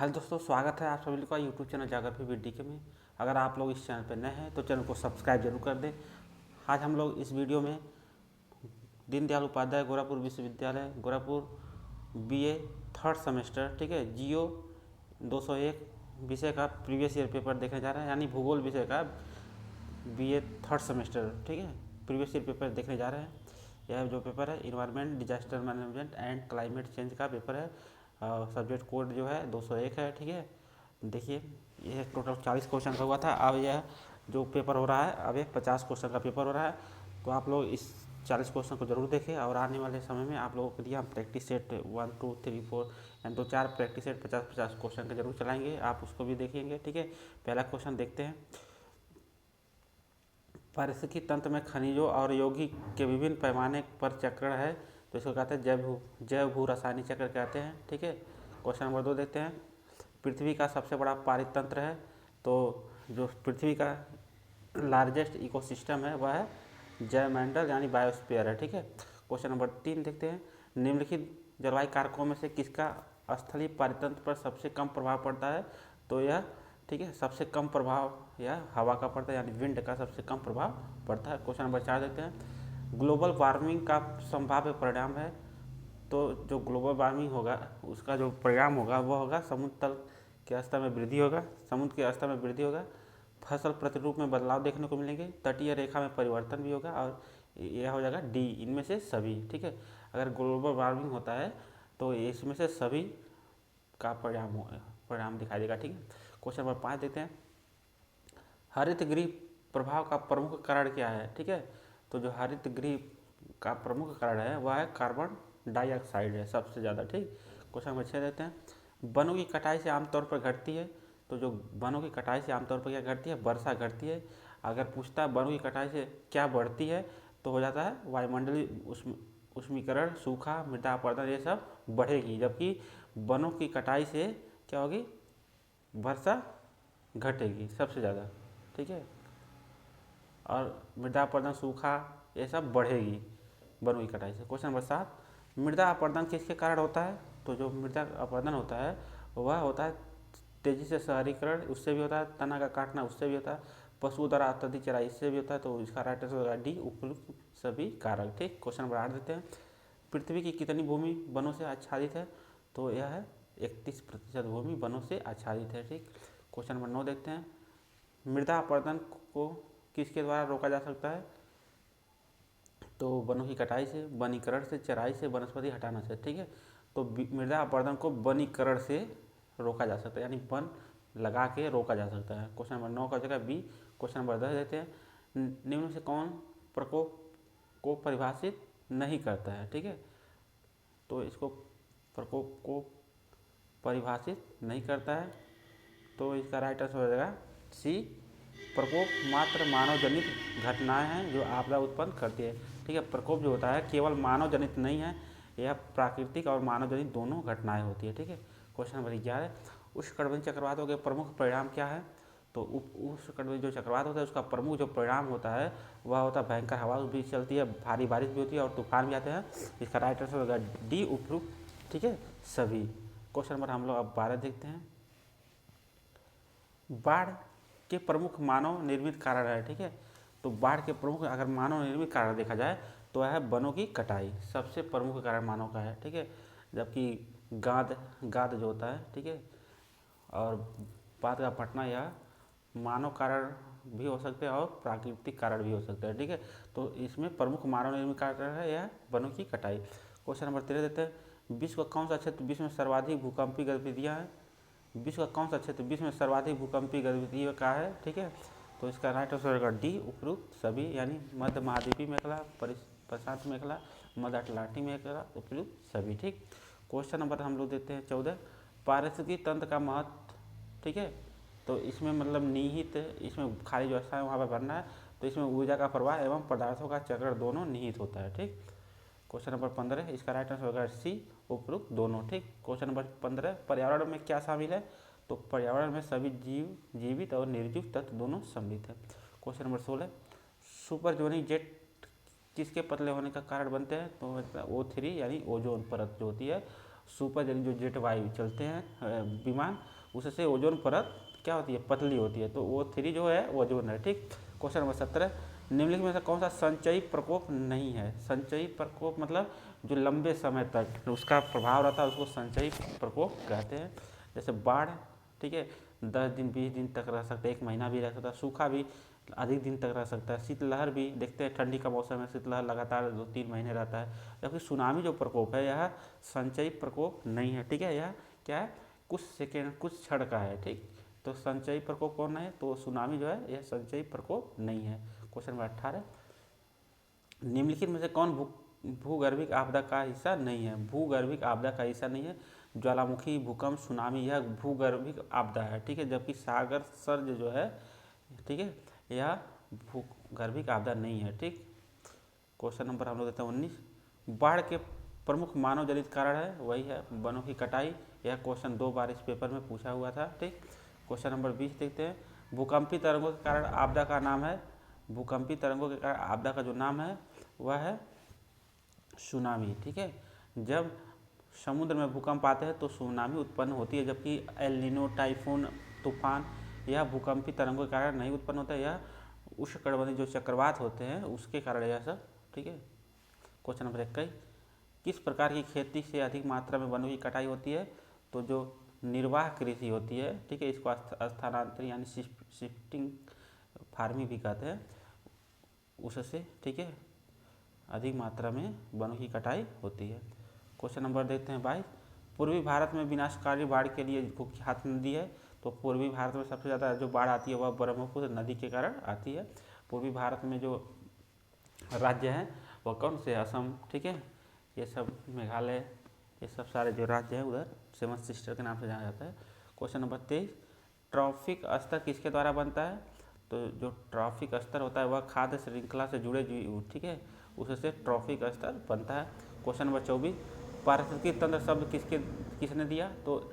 Hello दोस्तों, स्वागत है आप सभी का यूट्यूब चैनल जागृति वीडियो में। अगर आप लोग इस चैनल पर नए हैं तो चैनल को सब्सक्राइब जरूर कर दें। आज हम लोग इस वीडियो में दीनदयाल उपाध्याय गोरखपुर विश्वविद्यालय गोरखपुर बीए थर्ड सेमेस्टर, ठीक है, जियो 201 विषय का प्रीवियस ईयर पेपर देखने जा रहे हैं, यानी भूगोल विषय का बीए थर्ड सेमेस्टर, ठीक है, प्रीवियस ईयर पेपर देखने जा रहे हैं। यह जो पेपर है environment, disaster management and climate change का पेपर है। सब्जेक्ट कोड जो है 201 है, ठीक है। देखिए, यह टोटल 40 क्वेश्चन का हुआ था। अब यह जो पेपर हो रहा है, अब यह 50 क्वेश्चन का पेपर हो रहा है। तो आप लोग इस 40 क्वेश्चन को जरूर देखें और आने वाले समय में आप लोगों के लिए हम practice set 1 2 3 4 and 2 4 practice set 50 question का जरूर चलाएंगे। आप उसको भी देखेंगे, ठीक है। पहला क्वेश्चन देखते हैं। पारिस्थितिकी तंत्र में खनिजों और यौगिक के विभिन्न पैमाने पर चक्रण है, तो इसको कहते हैं जैव भू रासायनिक चक्र कहते हैं, ठीक है। क्वेश्चन नंबर 2 देखते हैं। पृथ्वी का सबसे बड़ा पारितंत्र है, तो जो पृथ्वी का लार्जेस्ट इकोसिस्टम है वह है जैवमंडल यानी बायोस्फीयर है, ठीक है। क्वेश्चन नंबर 3 देखते हैं। निम्नलिखित जलवायु कारकों में से किसका स्थलीय पारितंत्र पर सबसे कम प्रभाव पड़ता है, तो यह, ठीक है, सबसे कम प्रभाव यह हवा का पड़ता है, यानी विंड का सबसे कम प्रभाव पड़ता है। क्वेश्चन नंबर 4 देखते हैं। ग्लोबल वार्मिंग का संभाव्य परिणाम है, तो जो ग्लोबल वार्मिंग होगा उसका जो परिणाम होगा वह होगा समुद्र तल के स्तर में वृद्धि होगा, समुद्र के स्तर में वृद्धि होगा, फसल प्रतिरूप में बदलाव देखने को मिलेंगे, तटीय रेखा में परिवर्तन भी होगा, और यह हो जाएगा डी, इनमें से सभी, ठीक है। अगर ग्लोबल वार्मिंग होता है तो इसमें से सभी का परिणाम दिखाई देगा, ठीक है। क्वेश्चन नंबर 5 देखते हैं। हरित गृह प्रभाव का प्रमुख कारण क्या है, ठीक है। तो जो हरित गृह का प्रमुख कारण है वह है कार्बन डाइऑक्साइड है सबसे ज़्यादा, ठीक। क्वेश्चन नंबर 6 देते हैं। वनों की कटाई से आमतौर पर घटती है, तो जो वनों की कटाई से आमतौर पर क्या घटती है, वर्षा घटती है। अगर पूछता है वनों की कटाई से क्या बढ़ती है, तो हो जाता है वायुमंडलीय उष्मीकरण, सूखा, मृदा अपरदन, ये सब बढ़ेगी, जबकि वनों की कटाई से क्या होगी, वर्षा घटेगी सबसे ज़्यादा, ठीक है। और मृदा अपरदन, सूखा, ये सब बढ़ेगी वनों की कटाई से। Question number 7। मृदा अपरदन किसके कारण होता है, तो जो मृदा अपरदन होता है वह होता है तेजी से शहरीकरण, उससे भी होता है, तना का काटना, उससे भी होता है, पशुओं द्वारा अत्यधिक चराई, इससे भी होता है। तो इसका राइट आंसर होगा डी, उपयुक्त सभी कारक, ठीक। क्वेश्चन नंबर 8 देते हैं। पृथ्वी की कितनी भूमि वनों से आच्छादित है, तो यह है 31% भूमि वनों से आच्छादित है, ठीक। क्वेश्चन नंबर 9 देखते हैं। मृदा अपरदन को किसके द्वारा रोका जा सकता है, तो वनों की कटाई से, वनीकरण से, चराई से, वनस्पति हटाना से, ठीक है। तो मृदा अपरदन को वनीकरण से रोका जा सकता है, यानी वन लगा के रोका जा सकता है। क्वेश्चन नंबर 9 का जगह बी। क्वेश्चन नंबर 10 देते हैं। निम्न में से कौन प्रकोप को परिभाषित नहीं करता है, ठीक है। तो इसको प्रकोप को परिभाषित नहीं करता है, तो इसका राइट आंसर हो जाएगा सी, प्रकोप मात्र मानव जनित घटनाएं हैं जो आपदा उत्पन्न करती है, ठीक है। प्रकोप जो होता है केवल मानव जनित नहीं है, यह प्राकृतिक और मानव जनित दोनों घटनाएं होती है, ठीक है। Question number 11। उष्णकटिबंधीय चक्रवातों के प्रमुख परिणाम क्या है, तो उष्णकटिबंधीय जो चक्रवात होता है उसका प्रमुख जो परिणाम होता है वह होता है भयंकर हवा भी चलती है, भारी बारिश भी होती है और तूफान भी आते हैं। इसका राइट आंसर होगा डी, उपयुक्त, ठीक है, सभी। क्वेश्चन नंबर हम लोग अब 12 देखते हैं। बाढ़ के प्रमुख मानव निर्मित कारण है, ठीक है। तो बाढ़ के प्रमुख अगर मानव निर्मित कारण देखा जाए तो है वनों की कटाई, सबसे प्रमुख कारण मानव का है, ठीक है। जबकि गाद जो होता है, ठीक है, और बात का फटना, यह मानव कारण भी हो सकते हैं और प्राकृतिक कारण भी हो सकते हैं, ठीक है। तो इसमें प्रमुख मानव निर्मित कारण है यह वनों की कटाई। क्वेश्चन नंबर 13 देते हैं। विश्व का कौन सा क्षेत्र विश्व में सर्वाधिक भूकंपीय गतिविधियाँ हैं, विश्व का कौन सा क्षेत्र विश्व में सर्वाधिक भूकंपीय गतिविधियों का है, ठीक है। तो इसका राइट आंसर होगा डी, उपयुक्त सभी, यानी मध्य महाद्वीपीय मेखला, प्रशांत मेखला, मध्य अटलांटिक मेखला, उपयुक्त सभी, ठीक। क्वेश्चन नंबर हम लोग देते हैं 14। पारिस्थितिकी तंत्र का महत्व, ठीक है। तो इसमें मतलब निहित, इसमें खाली जो स्थान है वहाँ पर भरना है, तो इसमें ऊर्जा का प्रवाह एवं पदार्थों का चक्र दोनों निहित होता है, ठीक। क्वेश्चन नंबर 15, इसका राइट आंसर होगा सी, उपयुक्त दोनों, ठीक। Question number 15। पर्यावरण में क्या शामिल है, तो पर्यावरण में सभी जीवित और निर्जीव तत्व दोनों सम्मिलित है। Question number 16। सुपरजोनिक जेट किसके पतले होने का कारण बनते हैं, तो O3 यानी ओजोन परत जो होती है, सुपर जो जेट वायु चलते हैं विमान, उससे ओजोन परत क्या होती है, पतली होती है। तो O3 जो है ओजोन है। ठीक। क्वेश्चन नंबर 17, निम्नलिखित में से कौन सा संचयी प्रकोप नहीं है? संचयी प्रकोप मतलब जो लंबे समय तक उसका प्रभाव रहता है उसको संचयी प्रकोप कहते हैं। जैसे बाढ़, ठीक है, 10 दिन 20 दिन तक रह सकता है, 1 महीना भी रह सकता है। सूखा भी अधिक दिन तक रह सकता है। शीतलहर भी देखते हैं, ठंडी का मौसम है, शीतलहर लगातार 2-3 महीने रहता है। जबकि सुनामी जो प्रकोप है यह संचयी प्रकोप नहीं है। ठीक है, यह क्या है, कुछ सेकेंड कुछ क्षण का है। ठीक, तो संचयी प्रकोप कौन है? तो सुनामी जो है यह संचयी प्रकोप नहीं है। क्वेश्चन नंबर 18, निम्नलिखित में से कौन भूगर्भिक आपदा का हिस्सा नहीं है? भूगर्भिक आपदा का हिस्सा नहीं है। ज्वालामुखी, भूकंप, सुनामी यह भूगर्भिक आपदा है। ठीक है, जबकि सागर सर्ज जो है, ठीक है, यह भूगर्भिक आपदा नहीं है। ठीक। क्वेश्चन नंबर हम लोग देते हैं 19, बाढ़ के प्रमुख मानव जनित कारण है, वही है वनों की कटाई। यह क्वेश्चन 2 बार इस पेपर में पूछा हुआ था। ठीक। क्वेश्चन नंबर 20 देखते हैं, भूकंपी तरंगों के कारण आपदा का नाम है, भूकंपी तरंगों के कारण आपदा का जो नाम है वह है सुनामी। ठीक है, जब समुद्र में भूकंप आते हैं तो सुनामी उत्पन्न होती है, जबकि एल नीनो, टाइफून, तूफान यह भूकंपी तरंगों के कारण नहीं उत्पन्न होता है, यह उष्णकटिबंधीय जो चक्रवात होते हैं उसके कारण यह सब। ठीक है। क्वेश्चन नंबर 21, किस प्रकार की खेती से अधिक मात्रा में वनों की कटाई होती है? तो जो निर्वाह कृषि होती है, ठीक है, इसको स्थानांतरण यानी शिफ्टिंग फार्मिंग भी कहते हैं, उससे, ठीक है, अधिक मात्रा में वनों की कटाई होती है। क्वेश्चन नंबर देखते हैं 22, पूर्वी भारत में विनाशकारी बाढ़ के लिए कुख्यात नदी है? तो पूर्वी भारत में सबसे ज़्यादा जो बाढ़ आती है वह ब्रह्मपुत्र नदी के कारण आती है। पूर्वी भारत में जो राज्य हैं वह कौन से? असम, ठीक है, ये सब मेघालय, ये सब सारे जो राज्य हैं उधर 7 सिस्टर के नाम से जाना जाता है। क्वेश्चन नंबर 23, ट्रॉफिक स्तर किसके द्वारा बनता है? तो जो ट्रॉफिक स्तर होता है वह खाद्य श्रृंखला से जुड़े जीव, ठीक है, उससे ट्रॉफिक स्तर बनता है। क्वेश्चन नंबर 24, पारिस्थितिकी तंत्र शब्द किसने दिया? तो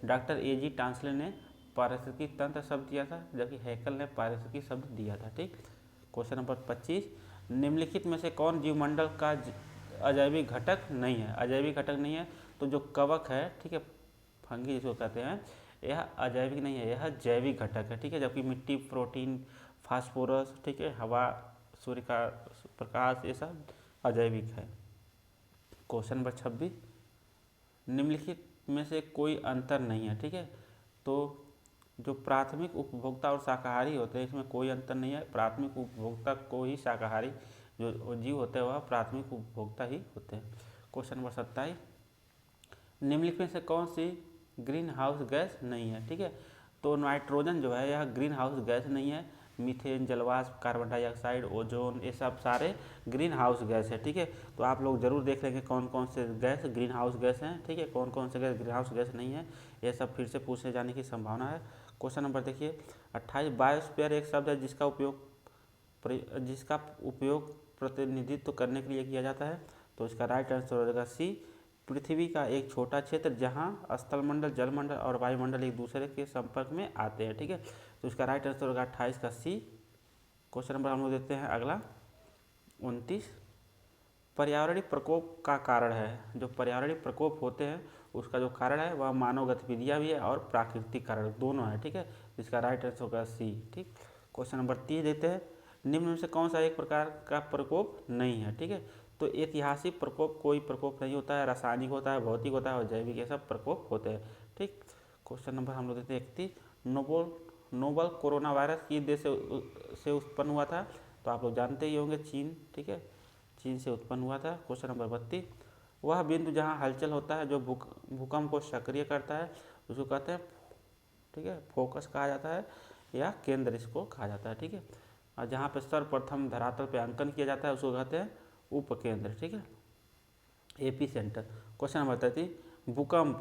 डॉक्टर A.G. टांसले ने पारिस्थितिकी तंत्र शब्द दिया था, जबकि हैकल ने पारिस्थितिकी शब्द दिया था। ठीक। क्वेश्चन नंबर 25, निम्नलिखित में से कौन जीवमंडल का अजैविक घटक नहीं है? अजैविक घटक नहीं है तो जो कवक है, ठीक है, फंगी जिसको कहते हैं, यह अजैविक नहीं है, यह जैविक घटक है। ठीक है, जबकि मिट्टी, प्रोटीन, फास्फोरस, ठीक है, हवा, सूर्य का प्रकाश, ये सब अजैविक है। क्वेश्चन नंबर 26, निम्नलिखित में से कोई अंतर नहीं है। ठीक है, तो जो प्राथमिक उपभोक्ता और शाकाहारी होते हैं इसमें कोई अंतर नहीं है। प्राथमिक उपभोक्ता को ही शाकाहारी जो जीव होते हैं वह प्राथमिक उपभोक्ता ही होते हैं। क्वेश्चन नंबर 27, निम्नलिखित में से कौन सी ग्रीन हाउस गैस नहीं है? ठीक है, तो नाइट्रोजन जो है यह ग्रीन हाउस गैस नहीं है। मीथेन, जलवाष्प, कार्बन डाइऑक्साइड, ओजोन, ये सब सारे ग्रीन हाउस गैस है। ठीक है, तो आप लोग जरूर देख लेंगे कौन कौन से गैस ग्रीन हाउस गैस हैं, ठीक है, कौन कौन से गैस ग्रीन हाउस गैस नहीं है, ये सब फिर से पूछे जाने की संभावना है। क्वेश्चन नंबर देखिए 28, बायोस्फीयर एक शब्द है जिसका उपयोग प्रतिनिधित्व करने के लिए किया जाता है। तो इसका राइट आंसर हो जाएगा सी, पृथ्वी का एक छोटा क्षेत्र जहां स्थलमंडल, जलमंडल और वायुमंडल एक दूसरे के संपर्क में आते हैं। ठीक है, तो इसका राइट आंसर होगा 28 का सी। क्वेश्चन नंबर हम लोग देखते हैं अगला 29, पर्यावरणीय प्रकोप का कारण है। जो पर्यावरणीय प्रकोप होते हैं उसका जो कारण है वह मानव गतिविधियाँ भी है और प्राकृतिक कारण दोनों है। ठीक है, इसका राइट आंसर होगा सी। ठीक। क्वेश्चन नंबर 30 देते हैं, निम्न में से कौन सा एक प्रकार का प्रकोप नहीं है? ठीक है, तो ऐतिहासिक प्रकोप कोई प्रकोप नहीं होता है, रासायनिक होता है, भौतिक होता है और जैविक, ये सब प्रकोप होते हैं। ठीक। क्वेश्चन नंबर हम लोग देखते हैं 31, नोवल कोरोना वायरस किस देश से उत्पन्न हुआ था? तो आप लोग जानते ही होंगे, चीन। ठीक है, चीन से उत्पन्न हुआ था। क्वेश्चन नंबर 32, वह बिंदु जहाँ हलचल होता है जो भूकंप को सक्रिय करता है उसको कहते हैं, ठीक है, फोकस कहा जाता है या केंद्र इसको कहा जाता है। ठीक है, और जहाँ पे सर्वप्रथम धरातल पे अंकन किया जाता है उसको कहते हैं उपकेंद्र। ठीक है, एपी सेंटर। क्वेश्चन नंबर 33, भूकंप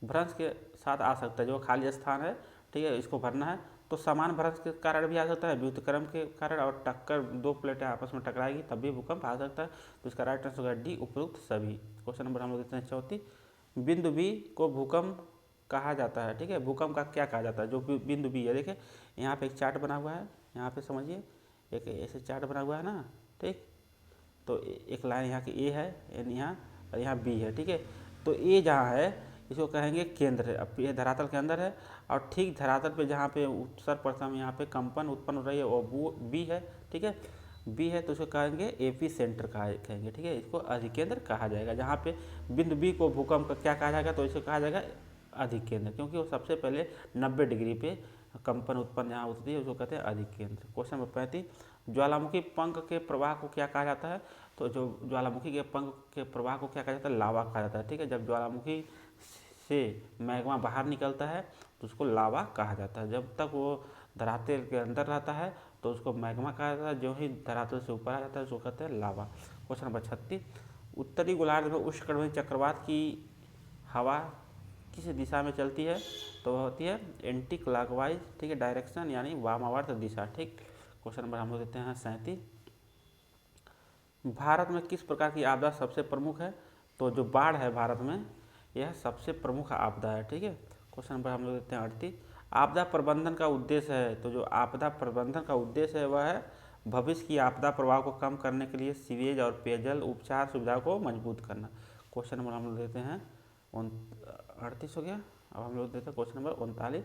भ्रंश के साथ आ सकता है, जो खाली स्थान है, ठीक है, इसको भरना है तो समान भ्रंश के कारण भी आ सकता है, व्युत्क्रम के कारण, और टक्कर 2 प्लेटें आपस में टकराएगी तब भी भूकंप आ सकता है। तो इसका राइट आंसर होगा डी, उपयुक्त सभी। क्वेश्चन नंबर हम लोग देखते हैं 34, बिंदु बी को भूकंप कहा जाता है। ठीक है, भूकंप का क्या कहा जाता है? जो बिंदु बी है, देखिए यहाँ पे एक चार्ट बना हुआ है, यहाँ पे समझिए एक ऐसे चार्ट बना हुआ है ना, ठीक, तो एक लाइन यहाँ की ए है, यहाँ और यहाँ बी है। ठीक है, तो ये जहाँ है इसको कहेंगे केंद्र है। अब ये धरातल के अंदर है और ठीक धरातल पे जहाँ पे सर्वप्रथम यहाँ पे कंपन उत्पन्न हो रही है वो बी है, ठीक है, बी है, तो इसको कहेंगे एपी सेंटर कहेंगे, ठीक है, इसको अधिकेंद्र कहा जाएगा। जहाँ पे बिंदु बी को भूकंप का क्या कहा जाएगा, तो इसको कहा जाएगा अधिकेंद्र, क्योंकि वो सबसे पहले 90 डिग्री पे कंपन उत्पन्न जहाँ होती है उसको कहते हैं अधिकेंद्र। क्वेश्चन नंबर 35, ज्वालामुखी पंख के प्रवाह को क्या कहा जाता है, तो जो ज्वालामुखी के पंख के प्रवाह को क्या कहा जाता है, लावा कहा जाता है, ठीक है। जब ज्वालामुखी से मैग्मा बाहर निकलता है तो उसको लावा कहा जाता है। जब तक वो धरातल के अंदर रहता है तो उसको मैग्मा कहा जाता है, जो ही धरातल से ऊपर आ जाता है उसको कहते हैं लावा। क्वेश्चन नंबर 36, उत्तरी गोलार्ध में उष्णकटिबंधीय चक्रवात की हवा किस दिशा में चलती है, तो वह होती है एंटी क्लॉकवाइज, ठीक है, डायरेक्शन यानी वामावर्त दिशा, ठीक। क्वेश्चन नंबर हम लोग देते हैं 37, भारत में किस प्रकार की आपदा सबसे प्रमुख है, तो जो बाढ़ है भारत में यह सबसे प्रमुख आपदा है, ठीक है। क्वेश्चन नंबर हम लोग देते हैं 38, आपदा प्रबंधन का उद्देश्य है, तो जो आपदा प्रबंधन का उद्देश्य है वह है भविष्य की आपदा प्रभाव को कम करने के लिए सीवेज और पेयजल उपचार सुविधा को मजबूत करना। क्वेश्चन नंबर हम लोग देते हैं 38 हो गया। अब हम लोग देते हैं क्वेश्चन नंबर 39,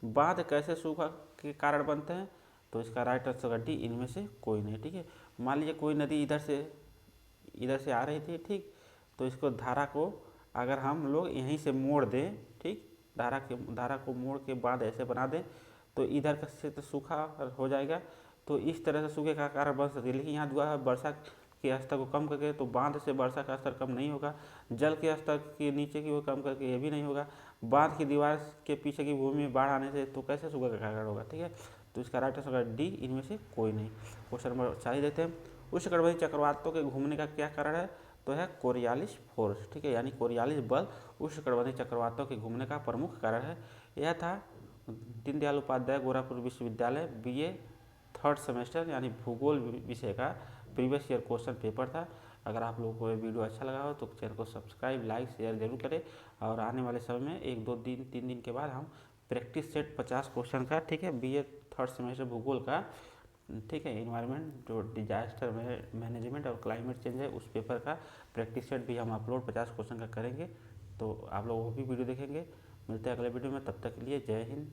बांध कैसे सूखा के कारण बनते हैं, तो इसका राइट आंसर होगा डी, इनमें से कोई नहीं, ठीक है। मान लीजिए कोई नदी इधर से आ रही थी, ठीक, तो इसको धारा को अगर हम लोग यहीं से मोड़ दें, ठीक, धारा को मोड़ के बांध ऐसे बना दें तो इधर का से तो सूखा हो जाएगा, तो इस तरह से सूखे का कारण बन सकती है। लेकिन यहाँ दुआ वर्षा के स्तर को कम करके तो बांध से वर्षा का स्तर कम नहीं होगा, जल के स्तर के नीचे की वो कम करके ये भी नहीं होगा, बांध की दीवार के पीछे की भूमि में बाढ़ आने से तो कैसे सूखा का कारण होगा, ठीक है। तो इसका राइट आंसर होगा डी, इनमें से कोई नहीं। क्वेश्चन नंबर 40 देते हैं, उष्णकटिबंधीय चक्रवातों के घूमने का क्या कारण है, तो है कोरियालिस फोर्स, ठीक है, यानी कोरियालिस बल उष्णकटिबंधीय चक्रवातों के घूमने का प्रमुख कारण है। यह था दीनदयाल उपाध्याय गोरखपुर विश्वविद्यालय बीए थर्ड सेमेस्टर यानी भूगोल विषय का प्रीवियस ईयर क्वेश्चन पेपर था। अगर आप लोगों को ये वीडियो अच्छा लगा हो तो चैनल को सब्सक्राइब लाइक शेयर जरूर करें, और आने वाले समय में 1-2-3 दिन के बाद हम प्रैक्टिस सेट 50 क्वेश्चन का, ठीक है, बीए थर्ड सेमेस्टर भूगोल का, ठीक है, इन्वायरमेंट जो डिजास्टर मैनेजमेंट और क्लाइमेट चेंज है उस पेपर का प्रैक्टिस सेट भी हम अपलोड 50 क्वेश्चन का करेंगे। तो आप लोग वो भी वीडियो देखेंगे। मिलते हैं अगले वीडियो में, तब तक के लिए जय हिंद।